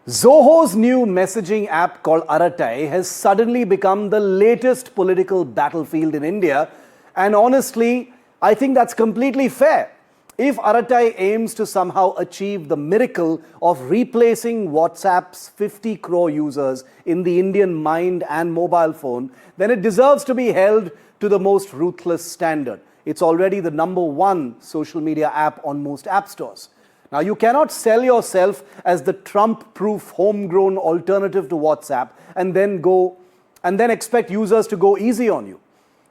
Zoho's new messaging app called Arattai has suddenly become the latest political battlefield in India. And honestly, I think that's completely fair. If Arattai aims to somehow achieve the miracle of replacing WhatsApp's 50 crore users in the Indian mind and mobile phone, then it deserves to be held to the most ruthless standard. It's already the #1 social media app on most app stores. Now, you cannot sell yourself as the Trump-proof homegrown alternative to WhatsApp and then expect users to go easy on you.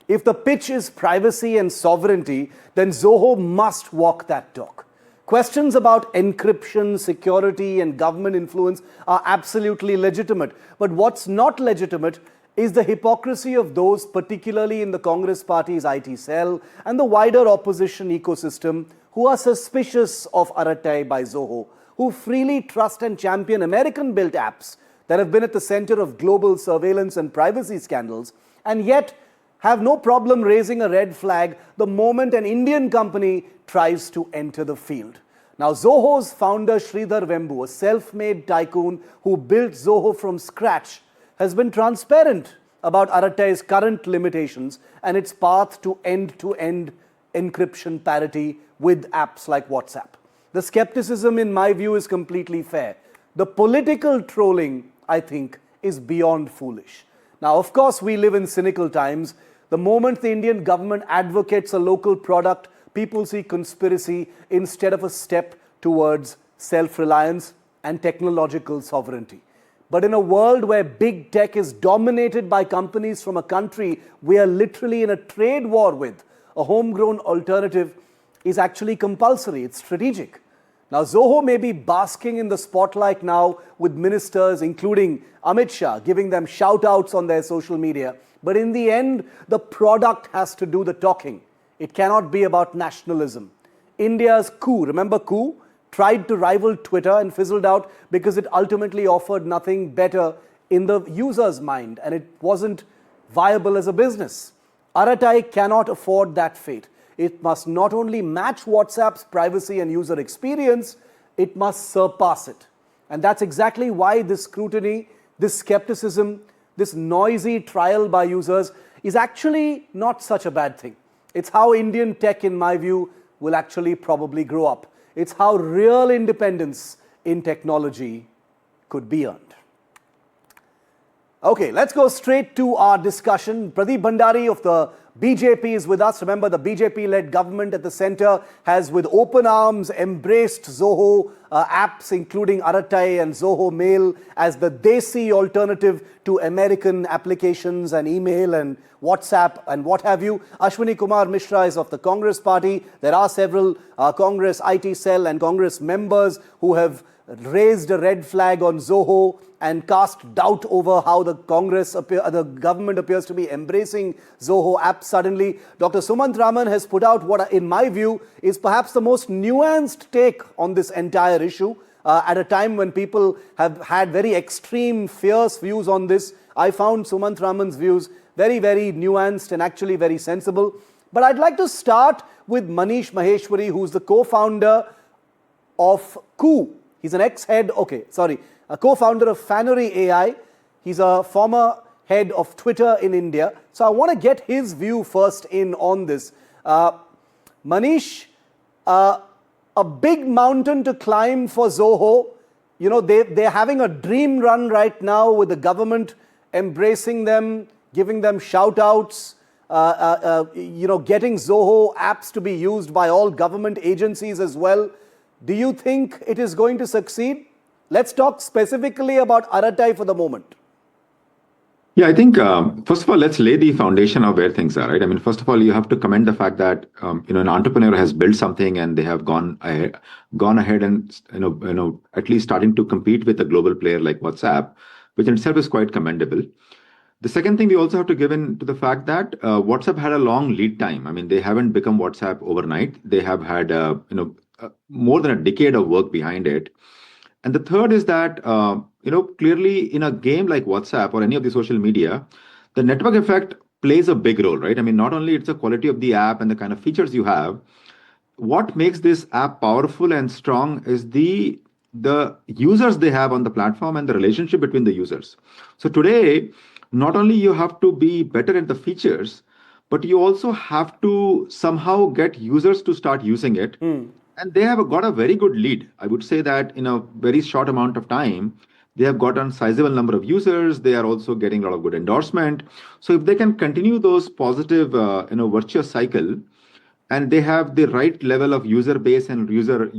If the pitch is privacy and sovereignty, then Zoho must walk that talk. Questions about encryption, security, and government influence are absolutely legitimate. But what's not legitimate is the hypocrisy of those, particularly in the Congress Party's IT cell and the wider opposition ecosystem, who are suspicious of Arattai by Zoho, who freely trust and champion American-built apps that have been at the center of global surveillance and privacy scandals, and yet have no problem raising a red flag the moment an Indian company tries to enter the field. Now, Zoho's founder Sridhar Vembu, a self-made tycoon who built Zoho from scratch, has been transparent about Arattai's current limitations and its path to end-to-end encryption parity with apps like WhatsApp. The skepticism, in my view, is completely fair. The political trolling, I think, is beyond foolish. Now, of course, we live in cynical times. The moment the Indian government advocates a local product, people see conspiracy instead of a step towards self-reliance and technological sovereignty. But in a world where big tech is dominated by companies from a country we are literally in a trade war with, a homegrown alternative is actually compulsory. It's strategic. Now, Zoho may be basking in the spotlight now with ministers, including Amit Shah, giving them shout-outs on their social media. But in the end, the product has to do the talking. It cannot be about nationalism. India's coup, remember coup? Tried to rival Twitter and fizzled out because it ultimately offered nothing better in the user's mind and it wasn't viable as a business. Arattai cannot afford that fate. It must not only match WhatsApp's privacy and user experience, it must surpass it. And that's exactly why this scrutiny, this skepticism, this noisy trial by users is actually not such a bad thing. It's how Indian tech, in my view, will actually probably grow up. It's how real independence in technology could be earned. Okay, let's go straight to our discussion. Pradeep Bhandari of the BJP is with us. Remember, the BJP-led government at the center has with open arms embraced Zoho apps, including Arattai and Zoho Mail, as the Desi alternative to American applications and email and WhatsApp and what have you. Ashwani Mishra is of the Congress Party. There are several Congress IT cell and Congress members who have raised a red flag on Zoho and cast doubt over how the government appears to be embracing Zoho app suddenly. Dr. Sumanth Raman has put out what, in my view, is perhaps the most nuanced take on this entire issue. At a time when people have had very extreme, fierce views on this, I found Sumanth Raman's views very, very nuanced and actually very sensible. But I'd like to start with Manish Maheshwari, who's the co-founder of Coup. He's an ex-head, a co-founder of Fannery AI. He's a former head of Twitter in India. So I want to get his view first in on this. Manish, a big mountain to climb for Zoho. You know, they're having a dream run right now with the government embracing them, giving them shout-outs, getting Zoho apps to be used by all government agencies as well. Do you think it is going to succeed? Let's talk specifically about Arattai for the moment. Yeah, I think, first of all, let's lay the foundation of where things are, right? I mean, first of all, you have to commend the fact that, an entrepreneur has built something and they have gone ahead and, at least starting to compete with a global player like WhatsApp, which in itself is quite commendable. The second thing we also have to give in to the fact that WhatsApp had a long lead time. I mean, they haven't become WhatsApp overnight. They have had, more than a decade of work behind it. And the third is that, clearly in a game like WhatsApp or any of the social media, the network effect plays a big role, right? I mean, not only it's the quality of the app and the kind of features you have, what makes this app powerful and strong is the the users they have on the platform and the relationship between the users. So today, not only you have to be better at the features, but you also have to somehow get users to start using it. And they have got a very good lead. I would say that in a very short amount of time, they have gotten sizable number of users. They are also getting a lot of good endorsement. So if they can continue those positive, virtuous cycle, and they have the right level of user base and user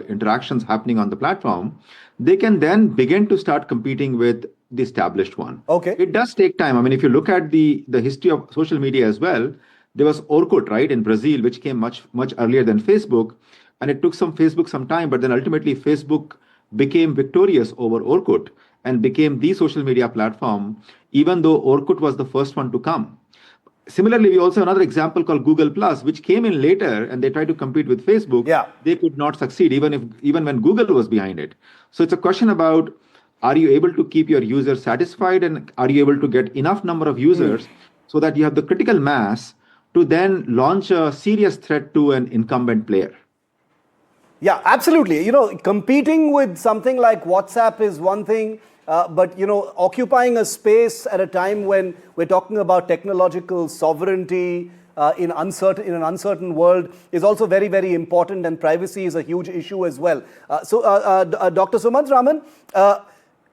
interactions happening on the platform, they can then begin to start competing with the established one. Okay. It does take time. I mean, if you look at the history of social media as well, there was Orkut, right, in Brazil, which came much earlier than Facebook, and it took Facebook some time, but then ultimately Facebook became victorious over Orkut and became the social media platform, even though Orkut was the first one to come. Similarly, we also have another example called Google Plus, which came in later and they tried to compete with Facebook. Yeah. They could not succeed even when Google was behind it. So it's a question about, are you able to keep your users satisfied, and are you able to get enough number of users so that you have the critical mass to then launch a serious threat to an incumbent player? Yeah, absolutely. Competing with something like WhatsApp is one thing, but, occupying a space at a time when we're talking about technological sovereignty in an uncertain world is also very, very important, and privacy is a huge issue as well. Dr. Sumanth Raman,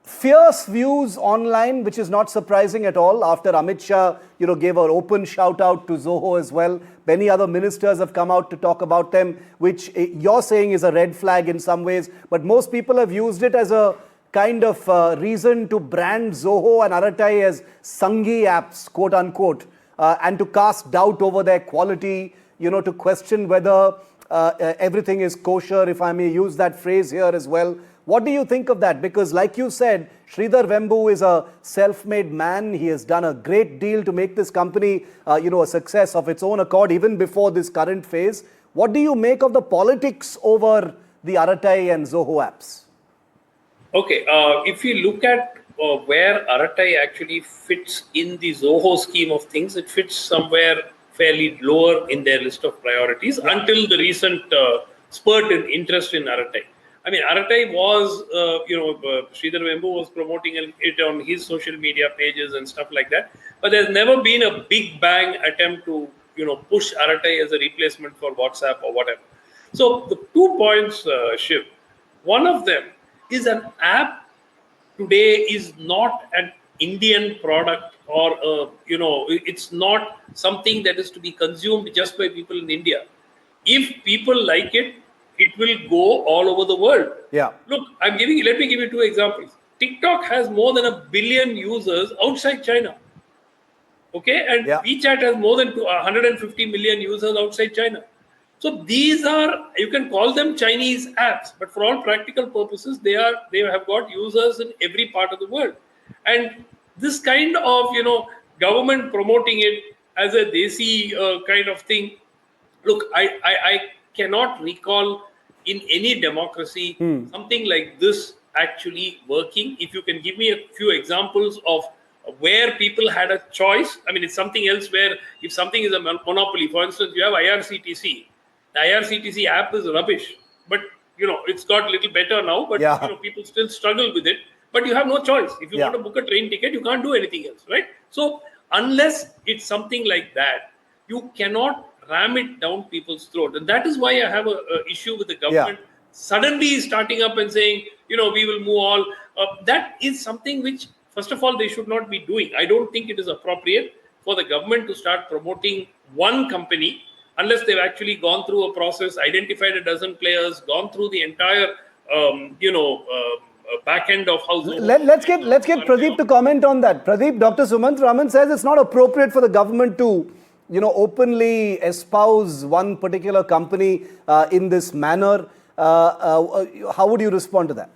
fierce views online, which is not surprising at all after Amit Shah, gave an open shout out to Zoho as well. Many other ministers have come out to talk about them, which you're saying is a red flag in some ways, but most people have used it as a kind of reason to brand Zoho and Arattai as Sangi apps, quote unquote, and to cast doubt over their quality, to question whether everything is kosher, if I may use that phrase here as well. What do you think of that? Because like you said, Sridhar Vembu is a self-made man. He has done a great deal to make this company, a success of its own accord, even before this current phase. What do you make of the politics over the Arattai and Zoho apps? Okay, if you look at where Arattai actually fits in the Zoho scheme of things, it fits somewhere fairly lower in their list of priorities until the recent spurt in interest in Arattai. I mean, Arattai was, Sridhar Vembu was promoting it on his social media pages and stuff like that. But there's never been a big bang attempt to, push Arattai as a replacement for WhatsApp or whatever. So the 2 points, Shiv. One of them is an app today is not an Indian product, or it's not something that is to be consumed just by people in India. If people like it, it will go all over the world. Yeah. Look, let me give you 2 examples. TikTok has more than 1 billion users outside China. Okay, and WeChat has more than 150 million users outside China. So these are, you can call them Chinese apps, but for all practical purposes, they have got users in every part of the world. And this kind of, government promoting it as a desi kind of thing. Look, I cannot recall in any democracy something like this actually working. If you can give me a few examples of where people had a choice. I mean, it's something else where if something is a monopoly, for instance, you have IRCTC. The IRCTC app is rubbish, but it's got a little better now, but people still struggle with it. But you have no choice. If you want to book a train ticket, you can't do anything else, right? So unless it's something like that, you cannot ram it down people's throat. And that is why I have a issue with the government suddenly starting up and saying, we will move all. That is something which, first of all, they should not be doing. I don't think it is appropriate for the government to start promoting one company unless they've actually gone through a process, identified a dozen players, gone through the entire, back end of how. Let's get Pradeep to comment on that. Pradeep, Dr. Sumanth Raman says it's not appropriate for the government to, openly espouse one particular company in this manner. How would you respond to that?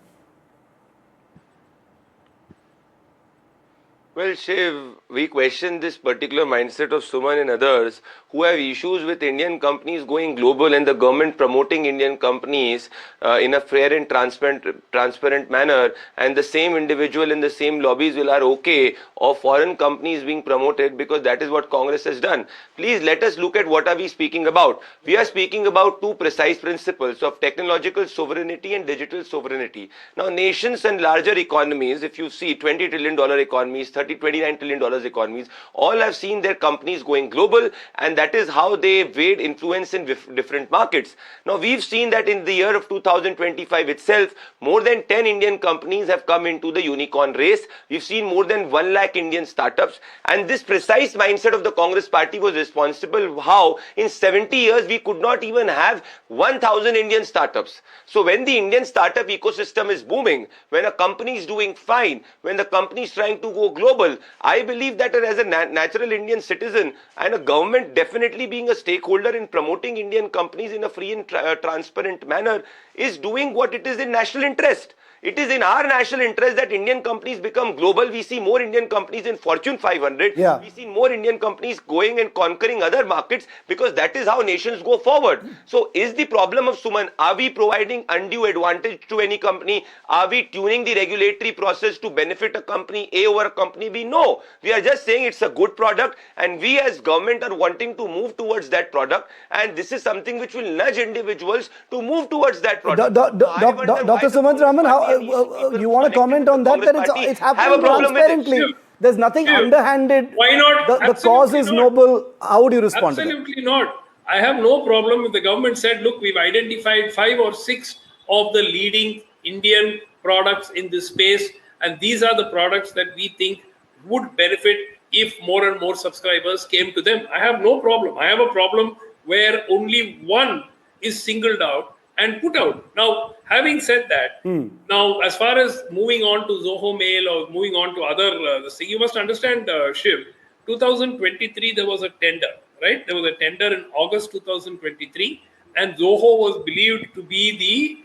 Well, Shiv, we question this particular mindset of Suman and others who have issues with Indian companies going global and the government promoting Indian companies in a fair and transparent manner, and the same individual in the same lobbies will are okay of foreign companies being promoted because that is what Congress has done. Please let us look at what are we speaking about. We are speaking about two precise principles of technological sovereignty and digital sovereignty. Now, nations and larger economies, if you see $20 trillion economies, $29 trillion economies, all have seen their companies going global, and that is how they wade influence in different markets. Now, we've seen that in the year of 2025 itself, more than 10 Indian companies have come into the unicorn race. We've seen more than 1 lakh Indian startups, and this precise mindset of the Congress party was responsible how in 70 years we could not even have 1,000 Indian startups. So when the Indian startup ecosystem is booming, when a company is doing fine, when the company is trying to go global, I believe that as a natural Indian citizen and a government definitely being a stakeholder in promoting Indian companies in a free and transparent manner is doing what it is in national interest. It is in our national interest that Indian companies become global. We see more Indian companies in Fortune 500. Yeah. We see more Indian companies going and conquering other markets because that is how nations go forward. So is the problem of Suman, are we providing undue advantage to any company? Are we tuning the regulatory process to benefit a company A over a company B? No. We are just saying it's a good product and we as government are wanting to move towards that product, and this is something which will nudge individuals to move towards that product. Dr. Sumanth Raman, how you want to comment on that? That it's happening transparently. There's nothing underhanded. Why not? The cause is noble. How would you respond to that? Absolutely not. I have no problem if the government said, look, we've identified 5 or 6 of the leading Indian products in this space, and these are the products that we think would benefit if more and more subscribers came to them. I have no problem. I have a problem where only one is singled out and put out. Now, having said that, now as far as moving on to Zoho Mail or moving on to other this thing, you must understand, Shiv, 2023 there was a tender, right? There was a tender in August 2023, and Zoho was believed to be the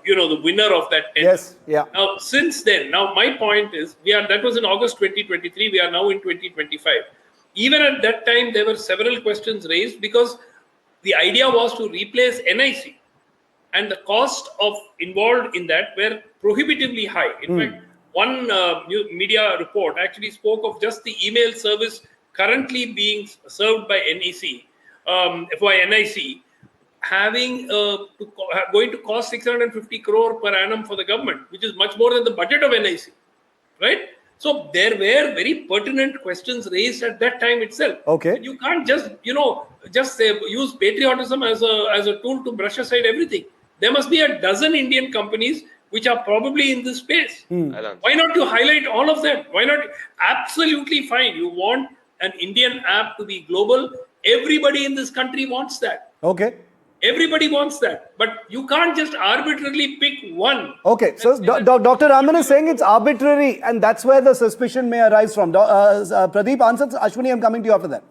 the winner of that tender. Yes, yeah. Now, since then, now my point is, that was in August 2023. We are now in 2025. Even at that time, there were several questions raised because the idea was to replace NIC. And the cost involved in that were prohibitively high. In fact, one media report actually spoke of just the email service currently being served by NEC, NIC, going to cost 650 crore per annum for the government, which is much more than the budget of NIC, right? So there were very pertinent questions raised at that time itself. Okay. And you can't just use patriotism as a tool to brush aside everything. There must be a dozen Indian companies which are probably in this space. Why not you highlight all of them? Why not? Absolutely fine. You want an Indian app to be global. Everybody in this country wants that. Okay. Everybody wants that. But you can't just arbitrarily pick one. Okay. So Dr. Raman is saying it's arbitrary, and that's where the suspicion may arise from. Pradeep answers. Ashwani, I'm coming to you after that.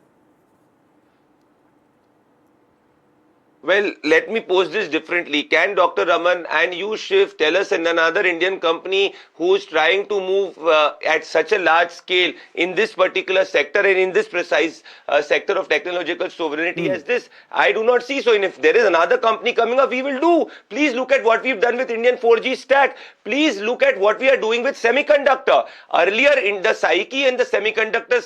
Well, let me pose this differently. Can Dr. Raman and you, Shiv, tell us another Indian company who's trying to move at such a large scale in this particular sector and in this precise sector of technological sovereignty as this? I do not see. So, if there is another company coming up, we will do. Please look at what we've done with Indian 4G stack. Please look at what we are doing with semiconductor. Earlier, in the psyche and the semiconductor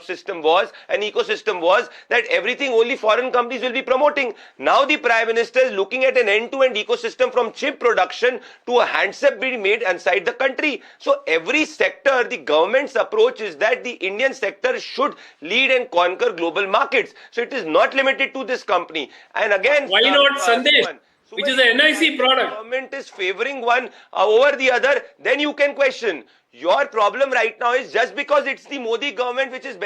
system was, an ecosystem was that everything only foreign companies will be promoting. Now the Prime Minister is looking at an end-to-end ecosystem from chip production to a handset being made inside the country. So every sector, the government's approach is that the Indian sector should lead and conquer global markets. So it is not limited to this company. And again, why not Sandesh, which is a NIC product? The government is favoring one over the other, then you can question. Your problem right now is just because it's the Modi government which is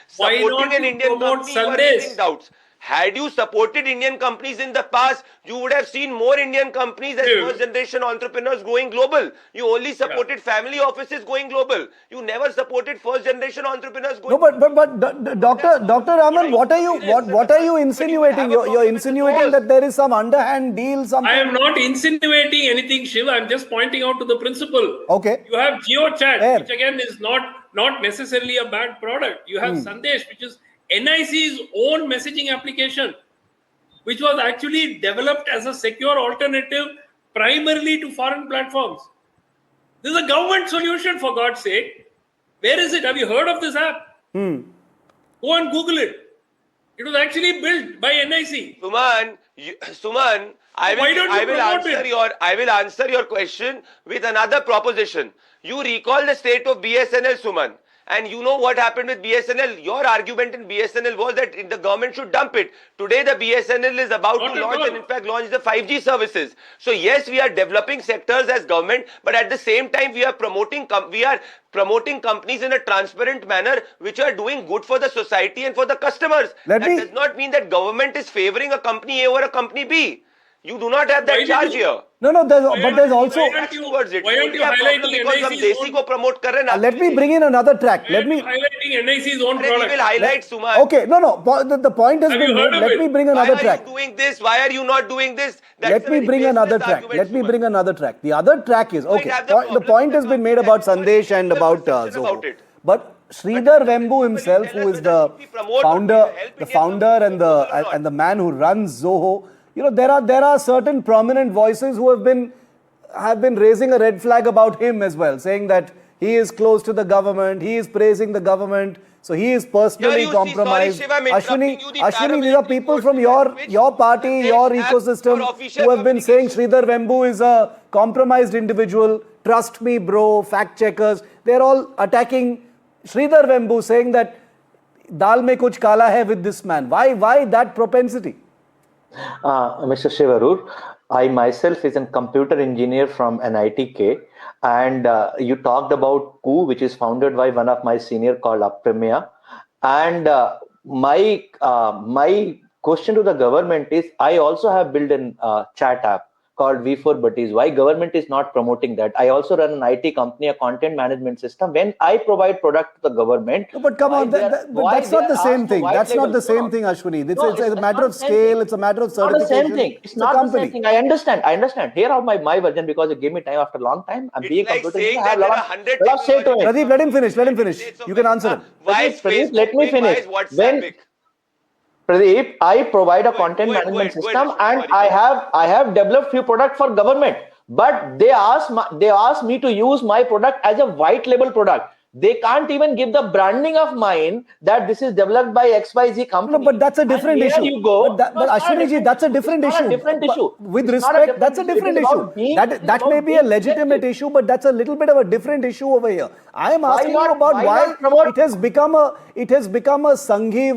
supporting an Indian company, you are raising doubts. Had you supported Indian companies in the past, you would have seen more Indian companies as first generation entrepreneurs going global. You only supported family offices going global. You never supported first generation entrepreneurs going global. But Dr. Raman, what are you insinuating? You're insinuating that there is some underhand deal, something. I am not insinuating anything, Shiv. I'm just pointing out to the principle. Okay. You have GeoChat, which again is not necessarily a bad product. You have Sandesh, which is NIC's own messaging application, which was actually developed as a secure alternative primarily to foreign platforms. This is a government solution, for God's sake. Where is it? Have you heard of this app? Go and Google it. It was actually built by NIC. Suman, I will answer your question with another proposition. You recall the state of BSNL, Suman. And you know what happened with BSNL? Your argument in BSNL was that the government should dump it. Today, the BSNL is about to launch and in fact launch the 5G services. So yes, we are developing sectors as government, but at the same time, we are promoting companies in a transparent manner, which are doing good for the society and for the customers. That does not mean that government is favoring a company A over a company B. You do not have that charge here. No, there's also. Why aren't you highlighting promote let me bring in another track. Let me highlighting NIC's own product. Will highlight Suman. Okay, the point has been made. Let me bring another track. Why are you doing this? Why are you not doing this? Let me bring another track. The other track is okay. The point has been made about Sandesh and about Zoho. But Sridhar Vembu himself, who is the founder and the man who runs Zoho. There are certain prominent voices who have been raising a red flag about him as well, saying that he is close to the government, he is praising the government, so he is personally compromised. Ashwani, these are people from your party, your ecosystem, who have been saying Sridhar Vembu is a compromised individual. Trust me, bro. Fact checkers. They're all attacking Sridhar Vembu, saying that dal mein kuch kala hai with this man. Why that propensity? Mr. Shiv Aroor, I myself is a computer engineer from NITK, and you talked about Coup, which is founded by one of my senior called Apremya. And my question to the government is, I also have built a chat app called V4 Buddies. Why government is not promoting that? I also run an IT company, a content management system. When I provide product to the government, but come on, that's not the same thing. That's not the same thing, Ashwani. It's a matter of scale. It's a matter of certification. It's not the same thing. I understand. Here are my version, because it gave me time after a long time. I'm being computer engineer. I have a lot of say to it. Pradeep, let him finish. You can answer him. Pradeep, let me finish. Pradeep, I provide a content management system, and I have developed few products for government, but they ask me to use my product as a white label product. They can't even give the branding of mine that this is developed by XYZ company. No, but that's a different issue. You go. But Ashwani ji, that's a different issue. With respect, that's a different issue. That may be a legitimate issue, but that's a little bit of a different issue over here. I am asking you about why it has become a Sanghi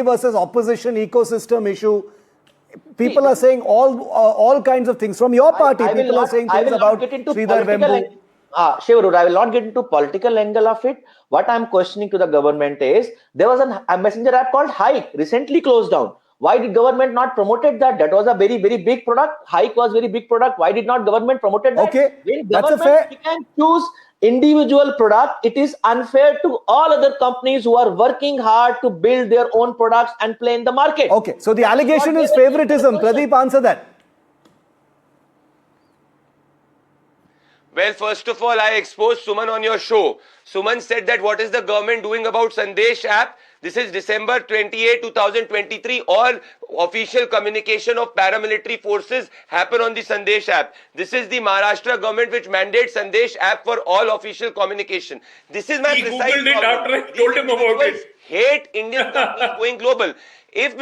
versus opposition ecosystem issue. People are saying all kinds of things. From your party, people are saying things about Sridhar Vembu. Shiv Aroor, I will not get into political angle of it. What I am questioning to the government is, there was a messenger app called Hike, recently closed down. Why did government not promoted that? That was a very, very big product. Hike was very big product. Why did not government promoted that? Okay, when that's a fair. We can choose individual product. It is unfair to all other companies who are working hard to build their own products and play in the market. Okay, so the allegation is favoritism. Pradeep, answer that. Well, first of all, I exposed Suman on your show. Suman said that what is the government doing about Sandesh app? This is December 28, 2023. All official communication of paramilitary forces happen on the Sandesh app. This is the Maharashtra government which mandates Sandesh app for all official communication. This is my precise Googled it after I told him about it. Hate Indian companies going global. If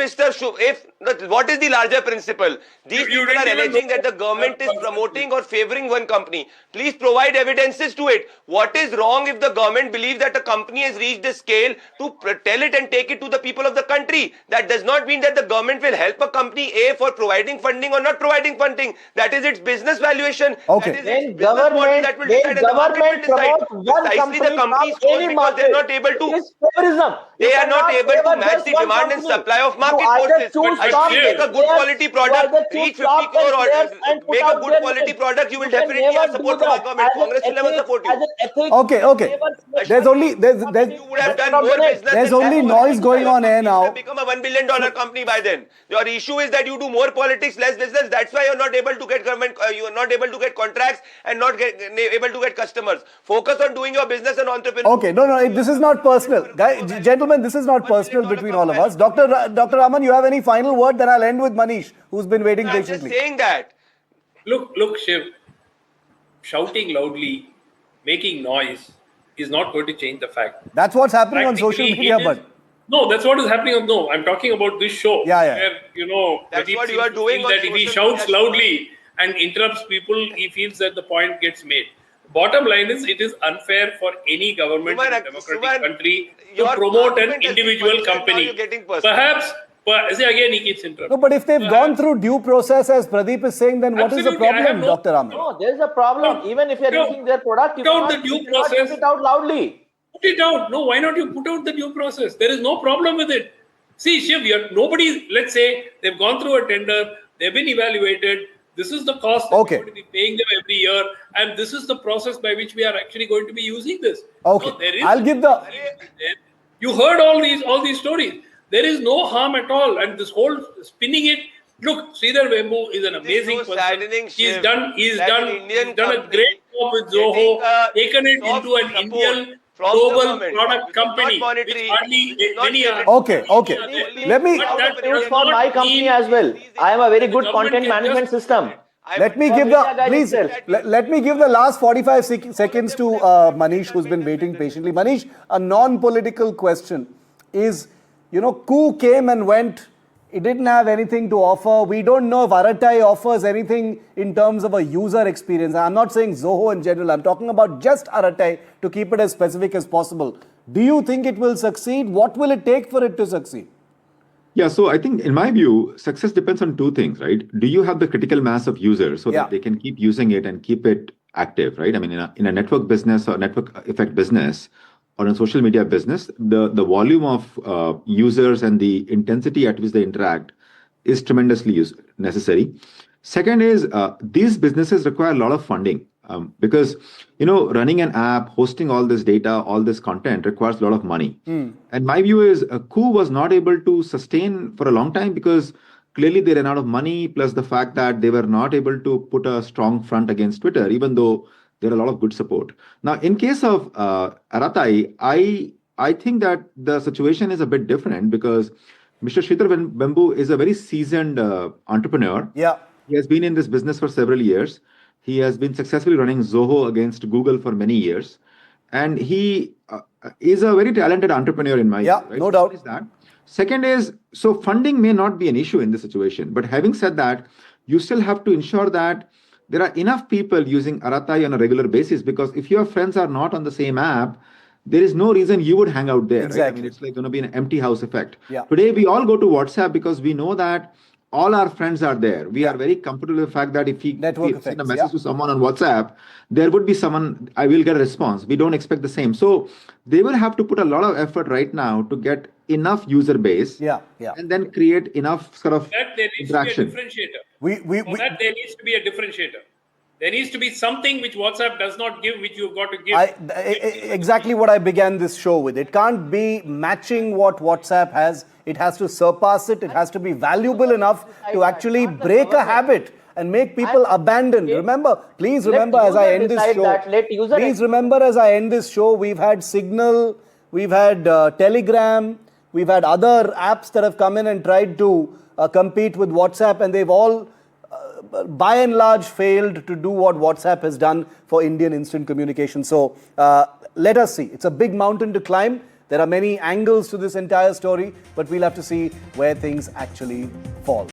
what is the larger principle? These people are alleging that the government is promoting or favoring one company. Please provide evidences to it. What is wrong if the government believes that a company has reached a scale to tell it and take it to the people of the country? That does not mean that the government will help a company A for providing funding or not providing funding. That is its business valuation. Okay. That is its business model that will decide, and the market will decide. Precisely, the company is closed because they are not able to. They are not able to match the demand and supply of market forces. But if you make a good quality product, reach 50 crore or make a good quality product, you will definitely have support from the government. Congress will never support you. Okay. There's only you would have done more business. There's only noise going on air now. You have become a $1 billion company by then. Your issue is that you do more politics, less business. That's why you're not able to get government. You are not able to get contracts and not able to get customers. Focus on doing your business and entrepreneurship. Okay, no, this is not personal. Gentlemen, this is not personal between all of us. Dr. Raman, you have any final word? Then I'll end with Manish, who's been waiting patiently. I'm just saying that. Look, Shiv, shouting loudly, making noise is not going to change the fact. That's what's happening on social media, but... No, that's what is happening. No, I'm talking about this show. Yeah. Where, that's what you are doing. That if he shouts loudly and interrupts people, he feels that the point gets made. Bottom line is, it is unfair for any government in a democratic country to promote an individual company. Perhaps, again, he keeps interrupting. No, but if they've gone through due process, as Pradeep is saying, then what is the problem, Dr. Raman? No, there's a problem. Even if you're using their product, you cannot put it out loudly. Put it out. No, why not you put out the due process? There is no problem with it. See, Shiv, let's say they've gone through a tender, they've been evaluated. This is the cost that we're going to be paying them every year, and this is the process by which we are actually going to be using this. Okay, no, I'll give the... You heard all these stories. There is no harm at all, and this whole spinning it. Look, Sridhar Vembu is an amazing person. He's done a great job with Zoho, taken it into an Indian global product company. Okay. Let me for my company as well. I am a very good content management system. Let me give the last 45 seconds to Manish, who's been waiting patiently. Manish, a non-political question is, coup came and went. It didn't have anything to offer. We don't know if Arattai offers anything in terms of a user experience. I'm not saying Zoho in general. I'm talking about just Arattai to keep it as specific as possible. Do you think it will succeed? What will it take for it to succeed? Yeah, so I think in my view, success depends on two things, right? Do you have the critical mass of users so that they can keep using it and keep it active, right? I mean, in a network business or network effect business, or in social media business, the volume of users and the intensity at which they interact is tremendously necessary. Second is these businesses require a lot of funding because running an app, hosting all this data, all this content requires a lot of money. And my view is coup was not able to sustain for a long time because clearly they ran out of money, plus the fact that they were not able to put a strong front against Twitter, even though there are a lot of good support. Now, in case of Arattai, I think that the situation is a bit different because Mr. Sridhar Vembu is a very seasoned entrepreneur. Yeah. He has been in this business for several years. He has been successfully running Zoho against Google for many years. And he is a very talented entrepreneur in my view. Right? No doubt. Is that. Second is, so funding may not be an issue in this situation. But having said that, you still have to ensure that there are enough people using Arattai on a regular basis, because if your friends are not on the same app, there is no reason you would hang out there. Exactly. Right? I mean, it's like going to be an empty house effect. Yeah. Today, we all go to WhatsApp because we know that all our friends are there. We are very comfortable with the fact that if we send a message to someone on WhatsApp, there would be someone, I will get a response. We don't expect the same. So they will have to put a lot of effort right now to get enough user base and then create enough sort of interaction. There needs to be a differentiator. There needs to be something which WhatsApp does not give, which you've got to give. Exactly what I began this show with. It can't be matching what WhatsApp has. It has to surpass it. It has to be valuable enough to actually break a habit and make people abandon. Please remember as I end this show, we've had Signal, we've had Telegram, we've had other apps that have come in and tried to compete with WhatsApp, and they've all by and large failed to do what WhatsApp has done for Indian instant communication. So let us see. It's a big mountain to climb. There are many angles to this entire story, but we'll have to see where things actually fall.